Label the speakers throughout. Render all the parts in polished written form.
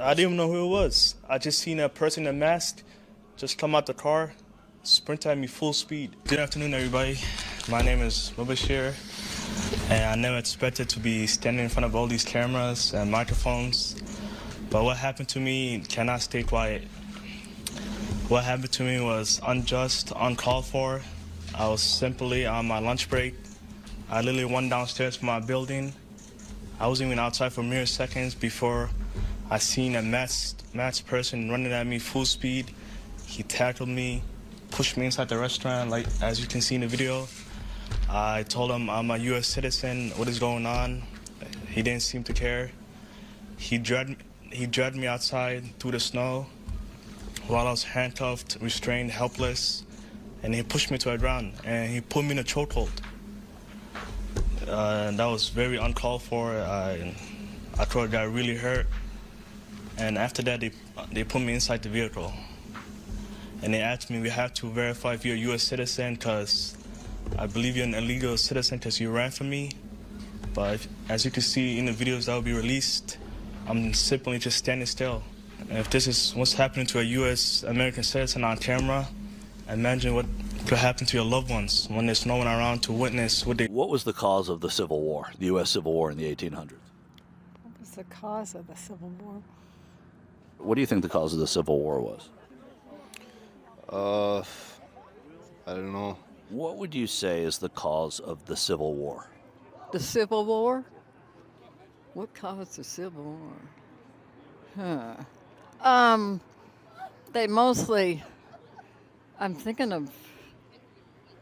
Speaker 1: I didn't even know who it was. I just seen a person in a mask just come out the car, sprint at me full speed. Good afternoon, everybody. My name is Mubashir, and I never expected to be standing in front of all these cameras and microphones. But what happened to me cannot stay quiet. What happened to me was unjust, uncalled for. I was simply on my lunch break. I literally went downstairs from my building. I wasn't even outside for mere seconds before I seen a masked person running at me full speed. He tackled me, pushed me inside the restaurant, like as you can see in the video. I told him I'm a U.S. citizen, what is going on? He didn't seem to care. He dragged me outside through the snow while I was handcuffed, restrained, helpless, and he pushed me to the ground, and he put me in a chokehold. That was very uncalled for. I thought I got really hurt. And after that, they put me inside the vehicle. And they asked me, we have to verify if you're a U.S. citizen, because I believe you're an illegal citizen because you ran from me. But as you can see in the videos that will be released, I'm simply just standing still. And if this is what's happening to a U.S. American citizen on camera, imagine what could happen to your loved ones when there's no one around to witness what they...
Speaker 2: What was the cause of the Civil War, the U.S. Civil War in the 1800s?
Speaker 3: What was the cause of the Civil War?
Speaker 2: What do you think the cause of the Civil War was?
Speaker 4: I don't know.
Speaker 2: What would you say is the cause of the Civil War?
Speaker 3: The Civil War? What caused the Civil War? They mostly, I'm thinking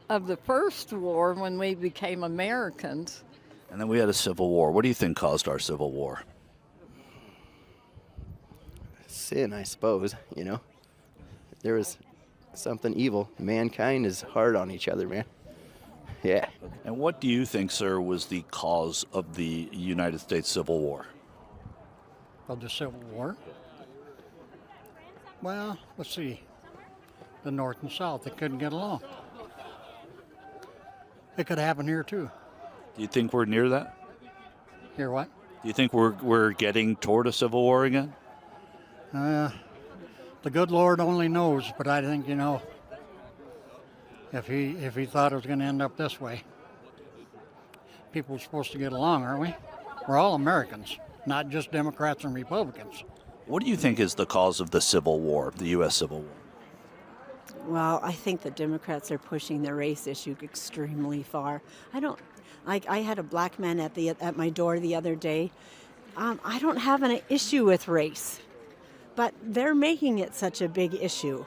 Speaker 3: of the first war when we became Americans.
Speaker 2: And then we had a Civil War. What do you think caused our Civil War?
Speaker 4: Sin, I suppose, you know. There was something evil. Mankind is hard on each other, man. Yeah.
Speaker 2: And what do you think, sir, was the cause of the United States Civil War?
Speaker 5: Of the Civil War? Well, let's see. The North and South, they couldn't get along. It could happen here, too.
Speaker 2: Do you think we're near that?
Speaker 5: Here what?
Speaker 2: Do you think we're getting toward a Civil War again?
Speaker 5: The good Lord only knows, but I think, you know, if he thought it was going to end up this way, people are supposed to get along, aren't we? We're all Americans, not just Democrats and Republicans.
Speaker 2: What do you think is the cause of the Civil War, the U.S. Civil War?
Speaker 6: Well, I think the Democrats are pushing the race issue extremely far. I had a black man at my door the other day. I don't have an issue with race, but they're making it such a big issue.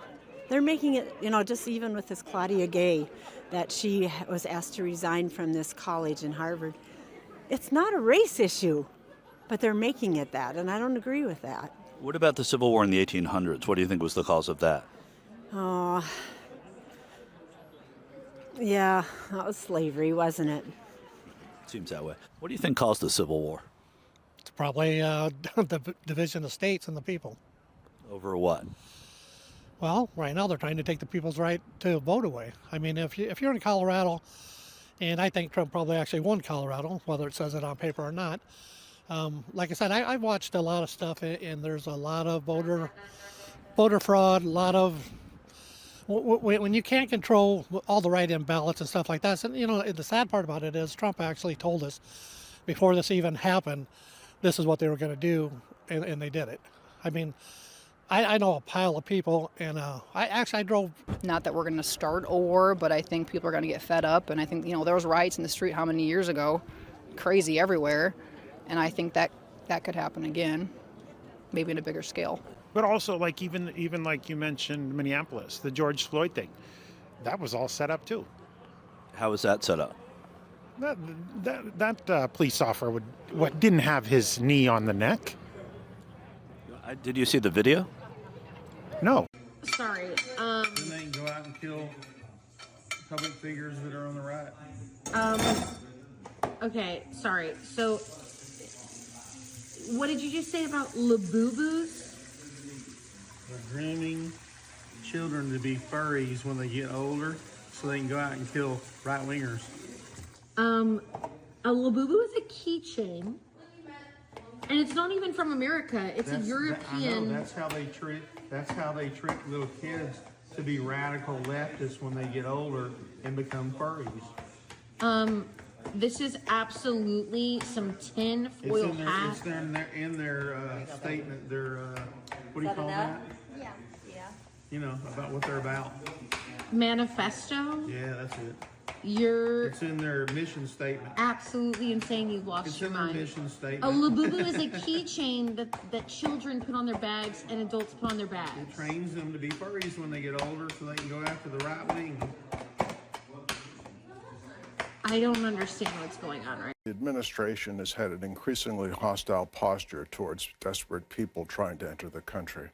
Speaker 6: They're making it, you know, just even with this Claudia Gay, that she was asked to resign from this college in Harvard. It's not a race issue, but they're making it that, and I don't agree with that.
Speaker 2: What about the Civil War in the 1800s? What do you think was the cause of that?
Speaker 6: Oh, yeah, that was slavery, wasn't it?
Speaker 2: Seems that way. What do you think caused the Civil War?
Speaker 7: It's probably the division of states and the people.
Speaker 2: Over what?
Speaker 7: Well, right now they're trying to take the people's right to vote away. I mean, if you're in Colorado, and I think Trump probably actually won Colorado, whether it says it on paper or not. Like I said, I watched a lot of stuff, and there's a lot of voter fraud, a lot of when you can't control all the write-in ballots and stuff like that. So, you know, the sad part about it is Trump actually told us before this even happened, this is what they were going to do, and they did it. I mean, I know a pile of people, and I drove.
Speaker 8: Not that we're going to start a war, but I think people are going to get fed up, and I think, you know, there was riots in the street how many years ago, crazy everywhere, and I think that could happen again, maybe in a bigger scale.
Speaker 9: But also, like even like you mentioned, Minneapolis, the George Floyd thing, that was all set up too.
Speaker 2: How was that set up?
Speaker 9: That police officer didn't have his knee on the neck.
Speaker 2: Did you see the video?
Speaker 9: No.
Speaker 10: Sorry.
Speaker 11: Then they can go out and kill public figures that are on the right.
Speaker 10: Okay, sorry. So, what did you just say about Labubu's?
Speaker 11: They're grooming children to be furries when they get older, so they can go out and kill right-wingers.
Speaker 10: A Labubu is a keychain And it's not even from America. It's a
Speaker 11: I know,
Speaker 10: European.
Speaker 11: that's how they trick little kids to be radical leftists when they get older and become furries.
Speaker 10: This is absolutely some tin foil hat.
Speaker 11: It's in their statement. Their what do you call that?
Speaker 6: Yeah.
Speaker 11: You know about what they're about.
Speaker 10: Manifesto.
Speaker 11: Yeah, that's it.
Speaker 10: You're
Speaker 11: It's in their mission statement.
Speaker 10: absolutely insane. You've lost
Speaker 11: It's
Speaker 10: your
Speaker 11: in their
Speaker 10: mind.
Speaker 11: mission
Speaker 10: A
Speaker 11: statement.
Speaker 10: labubu is a keychain that children put on their bags and adults put on their
Speaker 11: It
Speaker 10: bags.
Speaker 11: trains them to be furries when they get older, so they can go after the right wing.
Speaker 10: I don't understand what's going on right
Speaker 12: The administration has had an increasingly hostile posture towards desperate people trying to enter the country.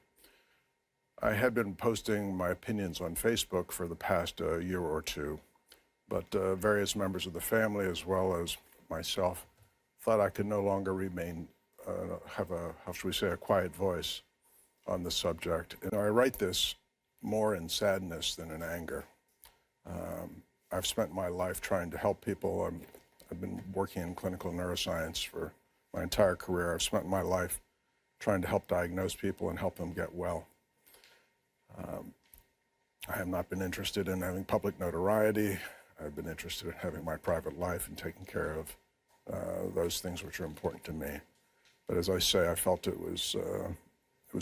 Speaker 12: I had been posting my opinions on Facebook for the past year or two, but various members of the family, as well as myself, thought I could no longer remain, have a, how should we say, a quiet voice on the subject. And I write this more in sadness than in anger. I've spent my life trying to help people. I've been working in clinical neuroscience for my entire career. I've spent my life trying to help diagnose people and help them get well. I have not been interested in having public notoriety. I've been interested in having my private life and taking care of those things which are important to me. But as I say, I felt it was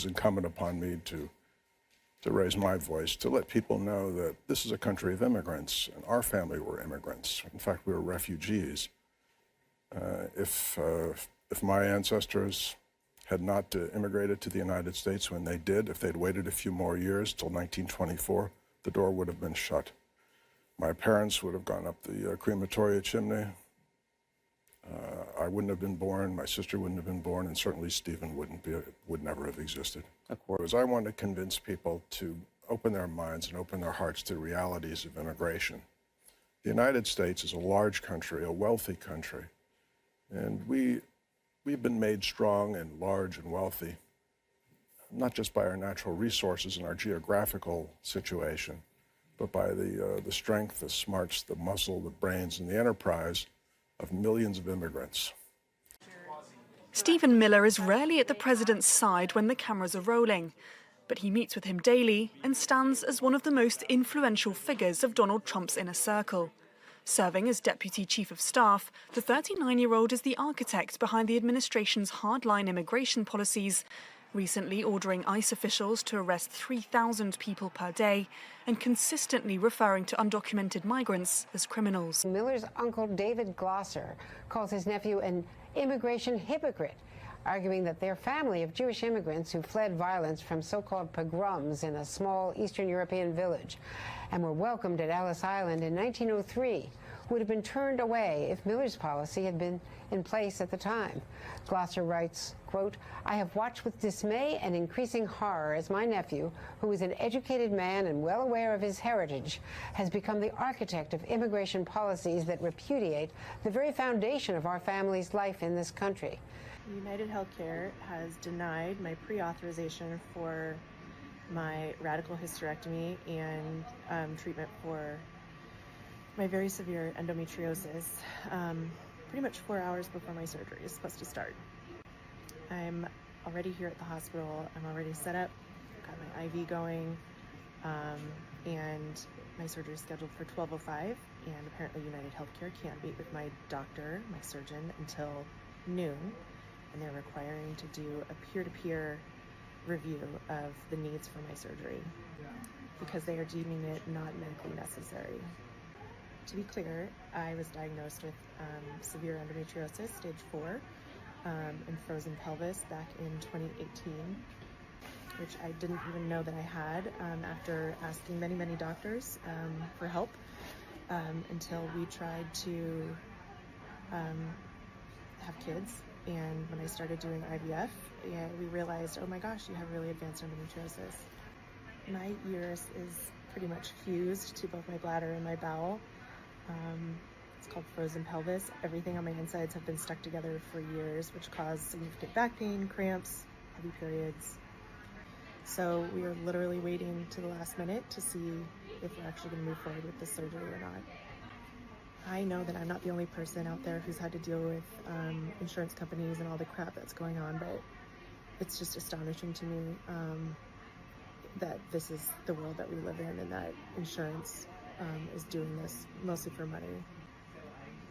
Speaker 12: incumbent upon me to raise my voice, to let people know that this is a country of immigrants, and our family were immigrants. In fact, we were refugees. If my ancestors had not immigrated to the United States when they did, if they'd waited a few more years till 1924, the door would have been shut. My parents would have gone up the crematoria chimney. I wouldn't have been born, my sister wouldn't have been born, and certainly Stephen would never have existed. Of course, I want to convince people to open their minds and open their hearts to the realities of immigration. The United States is a large country, a wealthy country, and we've been made strong and large and wealthy, not just by our natural resources and our geographical situation, but by the strength, the smarts, the muscle, the brains, and the enterprise of millions of immigrants.
Speaker 13: Stephen Miller is rarely at the president's side when the cameras are rolling, but he meets with him daily and stands as one of the most influential figures of Donald Trump's inner circle. Serving as Deputy Chief of Staff, the 39-year-old is the architect behind the administration's hardline immigration policies, recently ordering ICE officials to arrest 3,000 people per day and consistently referring to undocumented migrants as criminals.
Speaker 14: Miller's uncle, David Glosser, calls his nephew an immigration hypocrite, arguing that their family of Jewish immigrants who fled violence from so-called pogroms in a small Eastern European village and were welcomed at Ellis Island in 1903 would have been turned away if Miller's policy had been in place at the time. Glosser writes, quote, "I have watched with dismay and increasing horror as my nephew, who is an educated man and well aware of his heritage, has become the architect of immigration policies that repudiate the very foundation of our family's life in this country."
Speaker 15: United Healthcare has denied my pre-authorization for my radical hysterectomy and treatment for my very severe endometriosis pretty much 4 hours before my surgery is supposed to start. I'm already here at the hospital. I'm already set up, got my IV going, and my surgery is scheduled for 12:05, and apparently United Healthcare can't meet with my doctor, my surgeon, until noon, and they're requiring to do a peer-to-peer review of the needs for my surgery because they are deeming it not medically necessary. To be clear, I was diagnosed with severe endometriosis, stage 4, and frozen pelvis back in 2018, which I didn't even know that I had after asking many, many doctors for help until we tried to have kids. And when I started doing IVF, we realized, oh my gosh, you have really advanced endometriosis. My uterus is pretty much fused to both my bladder and my bowel. It's called frozen pelvis. Everything on my insides have been stuck together for years, which caused significant back pain, cramps, heavy periods. So we are literally waiting to the last minute to see if we're actually going to move forward with this surgery or not. I know that I'm not the only person out there who's had to deal with insurance companies and all the crap that's going on, but it's just astonishing to me that this is the world that we live in, and that insurance is doing this mostly for money.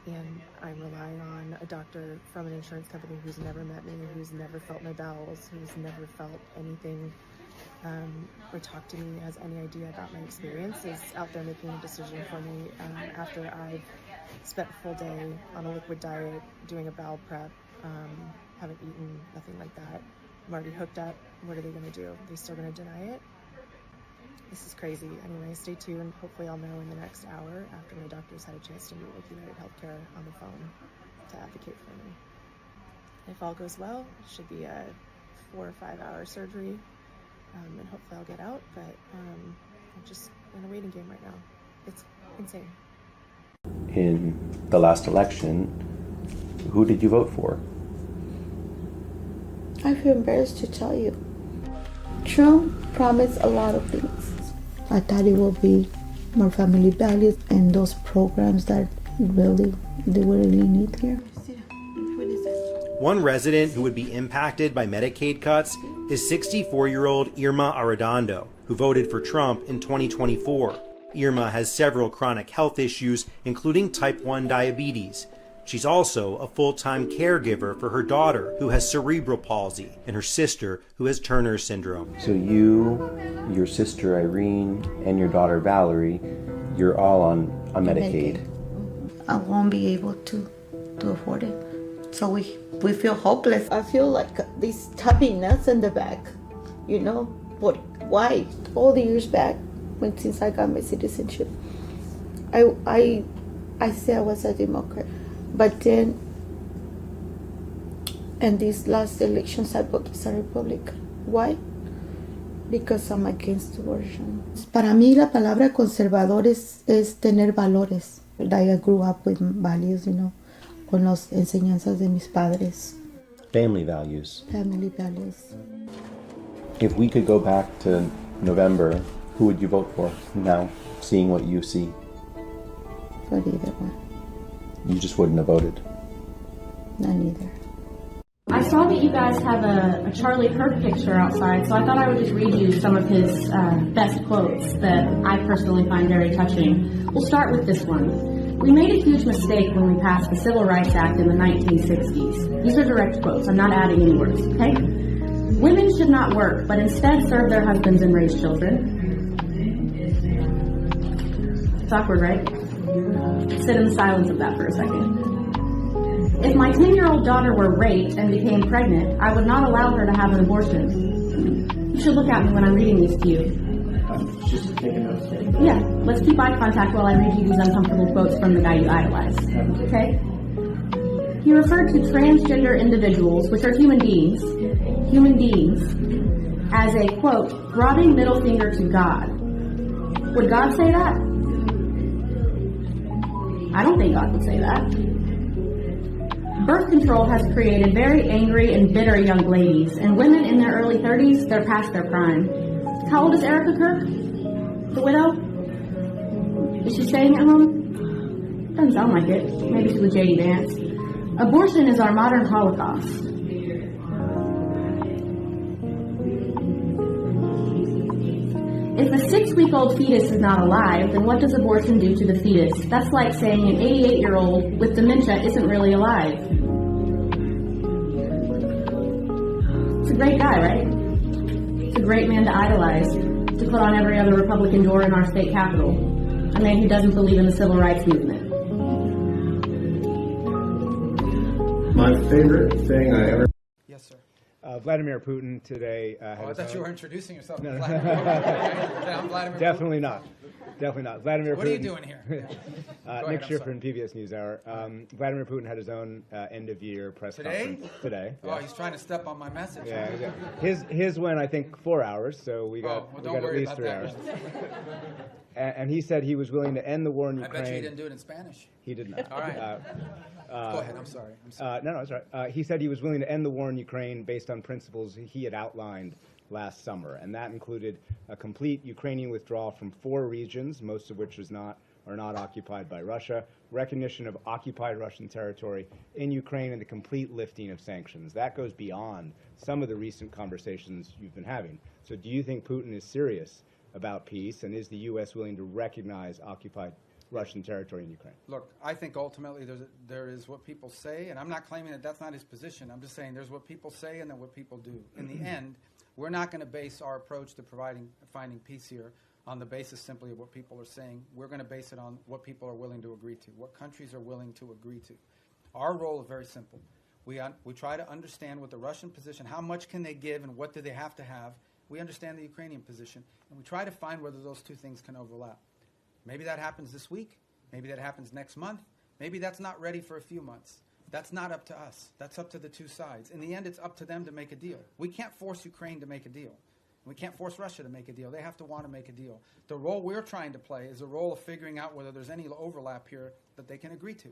Speaker 15: And I'm relying on a doctor from an insurance company who's never met me, who's never felt my bowels, who's never felt anything or talked to me, has any idea about my experience, is out there making a decision for me after I've spent a full day on a liquid diet, doing a bowel prep, haven't eaten, nothing like that. I'm already hooked up. What are they going to do? Are they still going to deny it? This is crazy. Anyway, stay tuned. Hopefully I'll know in the next hour after my doctor's had a chance to meet with United Healthcare on the phone to advocate for me. If all goes well, it should be a 4 or 5 hour surgery, and hopefully I'll get out, but I'm just in a waiting game right now. It's insane.
Speaker 16: In the last election, who did you vote for?
Speaker 17: I feel embarrassed to tell you. Trump promised a lot of things. I thought it would be more family values and those programs that they really need here.
Speaker 18: One resident who would be impacted by Medicaid cuts is 64-year-old Irma Arredondo, who voted for Trump in 2024. Irma has several chronic health issues, including type 1 diabetes. She's also a full-time caregiver for her daughter, who has cerebral palsy, and her sister, who has Turner syndrome.
Speaker 16: So you, your sister Irene, and your daughter Valerie, you're all on Medicaid.
Speaker 17: I won't be able to afford it. So we feel hopeless. I feel like this tubbiness in the back, you know, why? All the years back, since I got my citizenship, I said I was a Democrat. But then, in these last elections, I voted as a Republican. Why? Because I'm against abortion. Para mí, la palabra conservador es tener valores. I grew up with values, you know, con las enseñanzas de mis padres.
Speaker 16: Family values.
Speaker 17: Family values.
Speaker 16: If we could go back to November, who would you vote for now, seeing what you see?
Speaker 17: For either one.
Speaker 16: You just wouldn't have voted.
Speaker 17: None either.
Speaker 19: I saw that you guys have a Charlie Kirk picture outside, so I thought I would just read you some of his best quotes that I personally find very touching. We'll start with this one. We made a huge mistake when we passed the Civil Rights Act in the 1960s. These are direct quotes. I'm not adding any words, okay? Women should not work, but instead serve their husbands and raise children. It's awkward, right? Sit in the silence of that for a second. If my 10-year-old daughter were raped and became pregnant, I would not allow her to have an abortion. You should look at me when I'm reading these to you.
Speaker 16: Just taking notes.
Speaker 19: Yeah, let's keep eye contact while I read you these uncomfortable quotes from the guy you idolize. Okay? He referred to transgender individuals, which are human beings, as a, quote, throbbing middle finger to God. Would God say that? I don't think God would say that. Birth control has created very angry and bitter young ladies, and women in their early 30s, they're past their prime. How old is Erica Kirk? The widow? Is she staying at home? Doesn't sound like it. Maybe she's with J.D. Vance. Abortion is our modern Holocaust. If a 6-week-old fetus is not alive, then what does abortion do to the fetus? That's like saying an 88-year-old with dementia isn't really alive. It's a great guy, right? It's a great man to idolize, to put on every other Republican door in our state capitol. A man who doesn't believe in the civil rights movement.
Speaker 20: My favorite thing I ever...
Speaker 21: Yes, sir. Vladimir Putin today had
Speaker 20: I thought you were introducing yourself.
Speaker 21: No.
Speaker 20: I'm Vladimir
Speaker 21: Definitely
Speaker 20: Putin.
Speaker 21: not. Definitely not. Vladimir
Speaker 20: What
Speaker 21: Putin.
Speaker 20: are you doing here?
Speaker 21: Nick Schiffer in PBS NewsHour. Vladimir Putin had his own end-of-year press conference today.
Speaker 20: Oh,
Speaker 21: Yeah.
Speaker 20: he's trying to step on my message.
Speaker 21: Yeah. His went, I think, 4 hours, so we got
Speaker 20: don't
Speaker 21: at
Speaker 20: worry
Speaker 21: least
Speaker 20: about
Speaker 21: 3
Speaker 20: that
Speaker 21: hours.
Speaker 20: then.
Speaker 21: And he said he was willing to end the war in
Speaker 20: I
Speaker 21: Ukraine.
Speaker 20: bet you he didn't do it in Spanish.
Speaker 21: He did not.
Speaker 20: All right. Go ahead. I'm sorry.
Speaker 21: No, that's right. He said he was willing to end the war in Ukraine based on principles he had outlined last summer, and that included a complete Ukrainian withdrawal from 4 regions, most of which was not are not occupied by Russia, recognition of occupied Russian territory in Ukraine, and the complete lifting of sanctions. That goes beyond some of the recent conversations you've been having. So do you think Putin is serious about peace, and is the U.S. willing to recognize occupied Russian territory in Ukraine?
Speaker 1: Look, I think ultimately there is what people say, and I'm not claiming that that's not his position. I'm just saying there's what people say and then what people do. In the end, we're not going to base our approach to finding peace here on the basis simply of what people are saying. We're going to base it on what people are willing to agree to, what countries are willing to agree to. Our role is very simple. We try to understand what the Russian position, how much can they give and what do they have to have. We understand the Ukrainian position, and we try to find whether those two things can overlap. Maybe that happens this week. Maybe that happens next month. Maybe that's not ready for a few months. That's not up to us. That's up to the two sides. In the end, it's up to them to make a deal. We can't force Ukraine to make a deal. We can't force Russia to make a deal. They have to want to make a deal. The role we're trying to play is a role of figuring out whether there's any overlap here that they can agree to.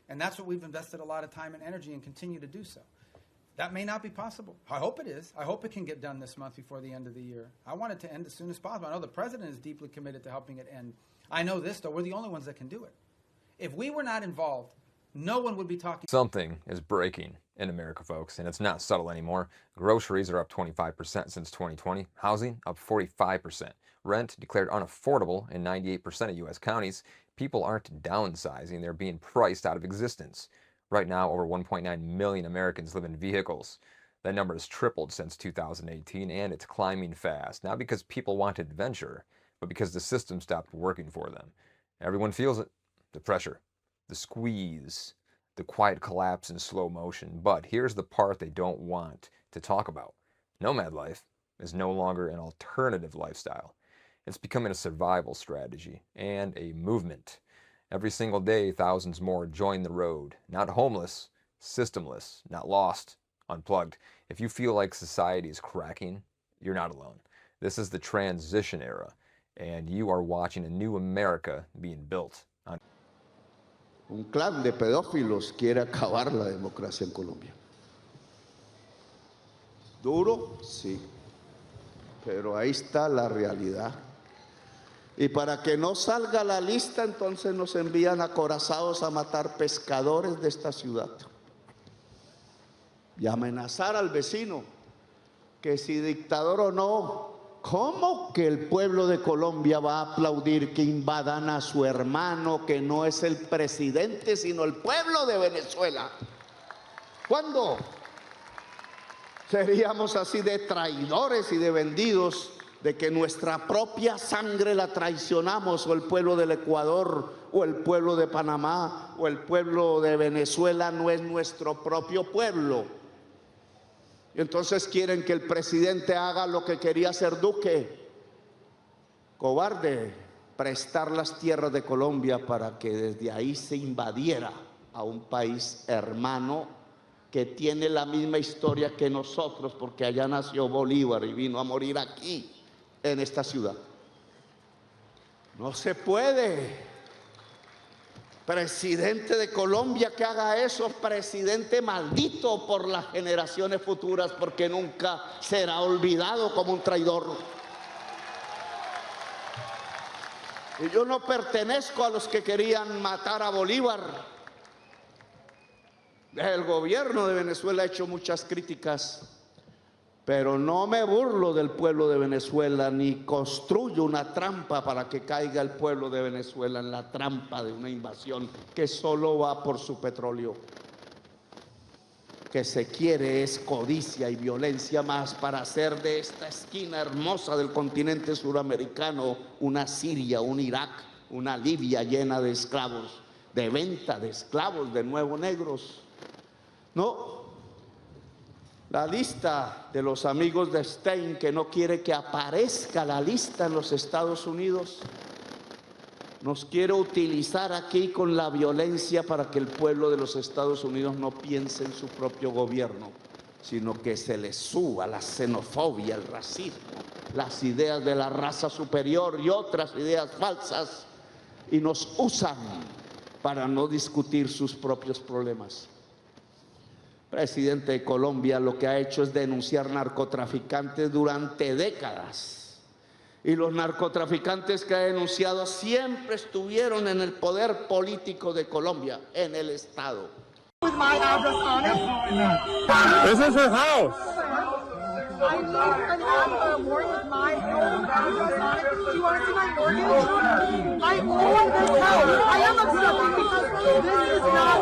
Speaker 1: And that's what we've invested a lot of time and energy and continue to do so. That may not be possible. I hope it is. I hope it can get done this month before the end of the year. I want it to end as soon as possible. I know the president is deeply committed to helping it end. I know this, though. We're the only ones that can do it. If we were not involved, no one would be talking.
Speaker 22: Something is breaking in America, folks, and it's not subtle anymore. Groceries are up 25% since 2020. Housing up 45%. Rent declared unaffordable in 98% of U.S. counties. People aren't downsizing. They're being priced out of existence. Right now, over 1.9 million Americans live in vehicles. That number has tripled since 2018, and it's climbing fast. Not because people want adventure, but because the system stopped working for them. Everyone feels it. The pressure, the squeeze, the quiet collapse in slow motion. But here's the part they don't want to talk about. Nomad life is no longer an alternative lifestyle. It's becoming a survival strategy and a movement. Every single day, thousands more join the road. Not homeless, systemless, not lost, unplugged. If you feel like society is cracking, you're not alone. This is the transition era, and you are watching a new America being built.
Speaker 23: Un clan de pedófilos quiere acabar la democracia en Colombia. Duro, sí, pero ahí está la realidad. Y para que no salga la lista, entonces nos envían acorazados a matar pescadores de esta ciudad. Y amenazar al vecino, que si dictador o no, ¿cómo que el pueblo de Colombia va a aplaudir que invadan a su hermano, que no es el presidente, sino el pueblo de Venezuela? ¿Cuándo? Seríamos así de traidores y de vendidos, de que nuestra propia sangre la traicionamos, o el pueblo del Ecuador, o el pueblo de Panamá, o el pueblo de Venezuela no es nuestro propio pueblo. Y entonces quieren que el presidente haga lo que quería hacer Duque, cobarde, prestar las tierras de Colombia para que desde ahí se invadiera a un país hermano que tiene la misma historia que nosotros, porque allá nació Bolívar y vino a morir aquí, en esta ciudad. No se puede. Presidente de Colombia que haga eso, presidente maldito por las generaciones futuras, porque nunca será olvidado como un traidor. Y yo no pertenezco a los que querían matar a Bolívar. El gobierno de Venezuela ha hecho muchas críticas, pero no me burlo del pueblo de Venezuela, ni construyo una trampa para que caiga el pueblo de Venezuela en la trampa de una invasión que solo va por su petróleo. Que se quiere es codicia y violencia más para hacer de esta esquina hermosa del continente suramericano una Siria, un Irak, una Libia llena de esclavos, de venta de esclavos, de nuevo negros. No. La lista de los amigos de Stein, que no quiere que aparezca la lista en los Estados Unidos, nos quiere utilizar aquí con la violencia para que el pueblo de los Estados Unidos no piense en su propio gobierno, sino que se le suba la xenofobia, el racismo, las ideas de la raza superior y otras ideas falsas, y nos usan para no discutir sus propios problemas. Presidente de Colombia lo que ha hecho es denunciar narcotraficantes durante décadas Y los narcotraficantes que ha denunciado siempre estuvieron en el poder político de Colombia, en el Estado.
Speaker 3: With my address on it?
Speaker 4: This is her house.
Speaker 3: I need a warrant with my address on it. Do you want to see my mortgage? I own this house. I am upset because this is not.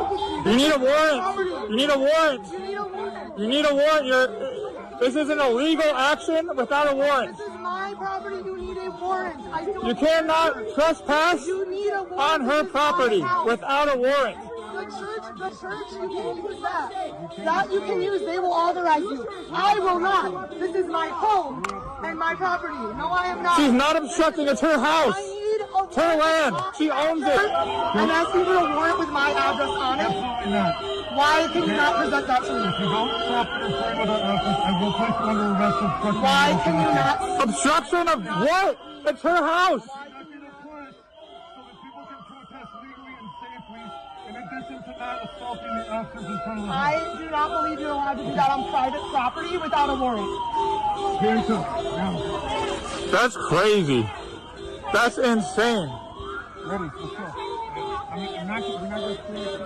Speaker 4: You need a warrant. You need a warrant.
Speaker 3: You need a warrant.
Speaker 4: You need a warrant. This is an illegal action without a warrant.
Speaker 3: This is my property. You need a warrant. I don't.
Speaker 4: You cannot trespass
Speaker 3: You need a warrant.
Speaker 4: on her property without a warrant.
Speaker 3: The church, you can use that. That you can use, they will authorize you. I will not. This is my home and my property. No, I am not.
Speaker 4: She's not obstructing, it's her house.
Speaker 3: I need a
Speaker 4: It's her land. She owns it.
Speaker 3: I'm asking for a warrant with my address on it.
Speaker 4: Absolutely not.
Speaker 3: Why can you not present that to me?
Speaker 4: If you don't stop interfering with our office, I will place you under arrest for obstruction.
Speaker 3: Why can you not?
Speaker 4: Obstruction of what? It's her house.
Speaker 3: I do not believe you're allowed to do that on private property without a warrant.
Speaker 4: That's crazy. That's insane.
Speaker 3: Ready, let's go.
Speaker 4: We're not going to clear it.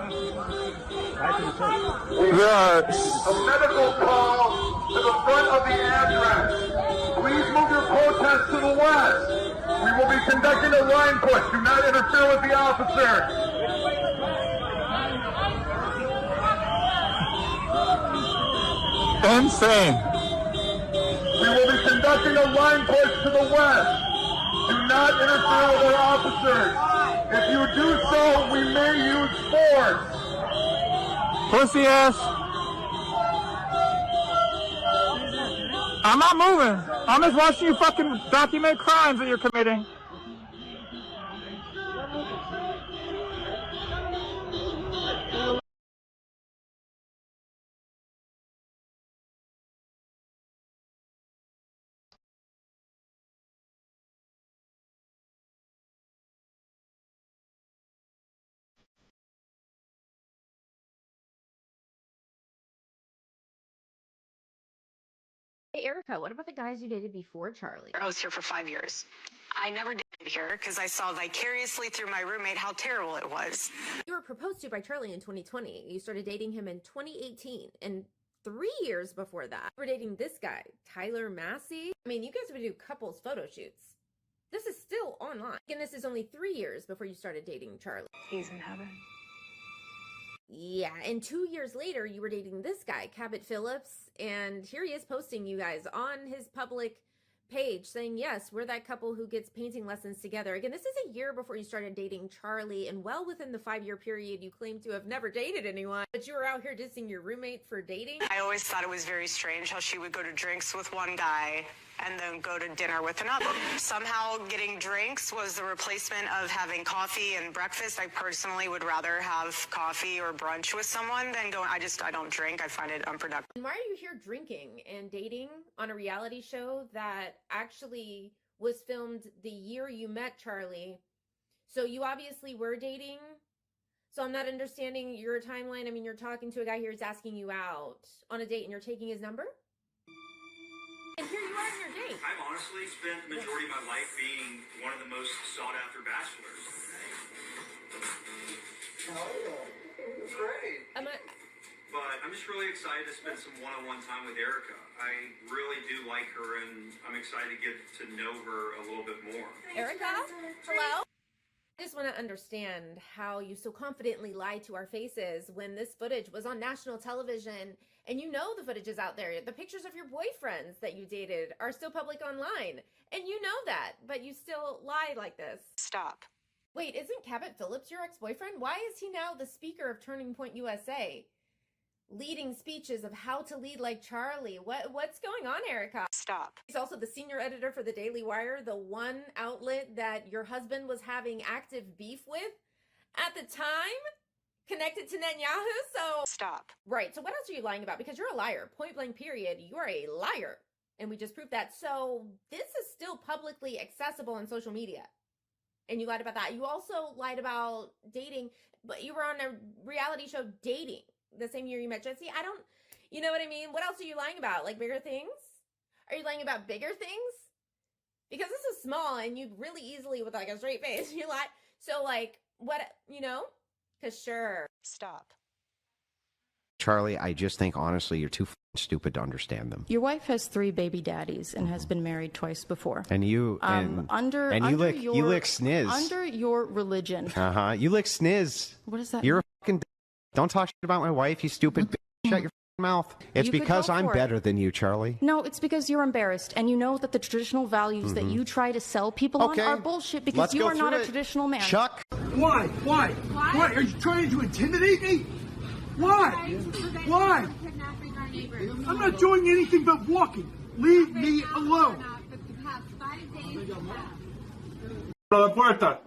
Speaker 5: A medical call to the front of the address. Please move your protest to the west. We will be conducting a line push. Do not interfere with the officers.
Speaker 4: Insane.
Speaker 5: We will be conducting a line push to the west. Do not interfere with our officers. If you do so, we may use force.
Speaker 4: Pussy ass. I'm not moving. I'm just watching you fucking document crimes that you're committing.
Speaker 24: Hey, Erica, what about the guys you dated before Charlie?
Speaker 25: I was here for 5 years. I never did here because I saw vicariously through my roommate how terrible it was.
Speaker 24: You were proposed to by Charlie in 2020. You started dating him in 2018. And 3 years before that, you were dating this guy, Tyler Massey. I mean, you guys would do couples photo shoots. This is still online. And this is only 3 years before you started dating Charlie.
Speaker 25: He's in heaven.
Speaker 24: Yeah, and 2 years later, you were dating this guy, Cabot Phillips, and here he is posting you guys on his public page saying, yes, we're that couple who gets painting lessons together. Again, this is a year before you started dating Charlie, and well within the 5-year period you claim to have never dated anyone, but you were out here dissing your roommate for dating?
Speaker 25: I always thought it was very strange how she would go to drinks with one guy and then go to dinner with another. Somehow getting drinks was the replacement of having coffee and breakfast. I personally would rather have coffee or brunch with someone than going, I don't drink. I find it unproductive.
Speaker 24: And why are you here drinking and dating on a reality show that actually was filmed the year you met Charlie? So you obviously were dating. So I'm not understanding your timeline. I mean, you're talking to a guy here who's asking you out on a date and you're taking his number? And here you are on your date.
Speaker 26: I've honestly spent the majority of my life being one of the most sought-after bachelors.
Speaker 5: Oh, yeah. Great.
Speaker 26: But I'm just really excited to spend some one-on-one time with Erica. I really do like her, and I'm excited to get to know her a little bit more.
Speaker 24: Erica? Hello? I just want to understand how you so confidently lied to our faces when this footage was on national television, and you know the footage is out there. The pictures of your boyfriends that you dated are still public online, and you know that, but you still lie like this.
Speaker 25: Stop.
Speaker 24: Wait, isn't Cabot Phillips your ex-boyfriend? Why is he now the speaker of Turning Point USA? Leading speeches of how to lead like Charlie. What's going on, Erica?
Speaker 25: Stop.
Speaker 24: He's also the senior editor for the Daily Wire, the one outlet that your husband was having active beef with at the time, connected to Netanyahu. So
Speaker 25: stop.
Speaker 24: Right. So what else are you lying about? Because you're a liar. Point blank period. You are a liar. And we just proved that. So this is still publicly accessible on social media. And you lied about that. You also lied about dating, but you were on a reality show dating the same year you met Jesse. You know what I mean? What else are you lying about? Like bigger things? Are you lying about bigger things? Because this is small and you really easily, with like a straight face, you lie. So like, what, because sure.
Speaker 2: Stop.
Speaker 6: Charlie, I just think, honestly, you're too stupid to understand them.
Speaker 7: Your wife has 3 baby daddies and has been married twice before.
Speaker 6: And you,
Speaker 7: you
Speaker 6: lick sniz.
Speaker 7: Under your religion.
Speaker 6: You lick sniz.
Speaker 7: What does that
Speaker 6: You're
Speaker 7: mean?
Speaker 6: a fucking don't talk shit about my wife, you stupid bitch. Shut your mouth. It's
Speaker 7: You could
Speaker 6: because
Speaker 7: go
Speaker 6: I'm
Speaker 7: for it.
Speaker 6: better than you, Charlie.
Speaker 7: No, it's because you're embarrassed, and you know that the traditional values that you try to sell people on are bullshit because
Speaker 6: Let's
Speaker 7: you
Speaker 6: go
Speaker 7: are not
Speaker 6: through
Speaker 7: a
Speaker 6: it.
Speaker 7: traditional man.
Speaker 6: Chuck.
Speaker 8: Why? Why? Are you trying to intimidate me? Why? Why? I'm not doing anything but walking. Leave me alone.
Speaker 4: La puerta.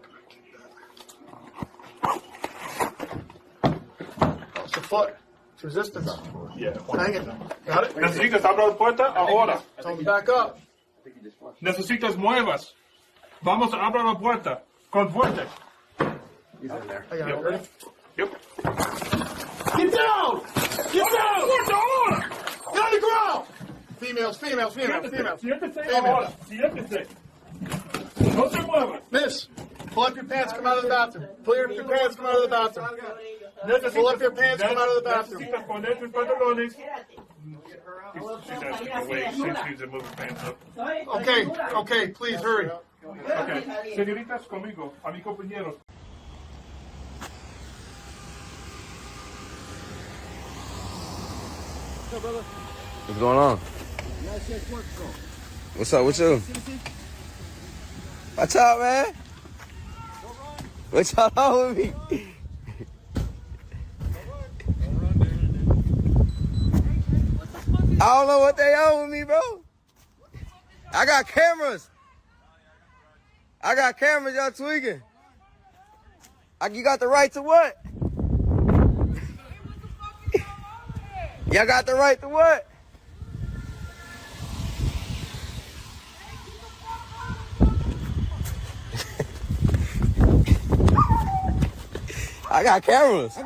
Speaker 8: It's the foot. It's resistance.
Speaker 4: Yeah.
Speaker 8: Hang it. Got it?
Speaker 4: Necesitas abrir la puerta ahora.
Speaker 8: Tell me back up.
Speaker 4: Necesitas muevas. Vamos a abrir la puerta. Con fuerte.
Speaker 8: He's in there. I got it. Ready?
Speaker 4: Yep.
Speaker 8: Get down! Get down! Get on the ground! Females.
Speaker 4: Siéntese ahora. Siéntese. No se mueva.
Speaker 8: Miss, pull up your pants, come out of the bathroom. Pull up your pants, come out of the bathroom. Pull up your pants, come out of the bathroom.
Speaker 4: Necesitas poner tus pantalones. She's asking to wait. She needs to move her pants up.
Speaker 8: Okay, please hurry.
Speaker 4: Okay. Señoritas, conmigo. A mis compañeros.
Speaker 9: What's going on? What's up with you? Watch out, man. What y'all on with me? I don't know what they on with me, bro. I got cameras. Y'all tweaking. You got the right to what? Y'all got the right to what? I got cameras.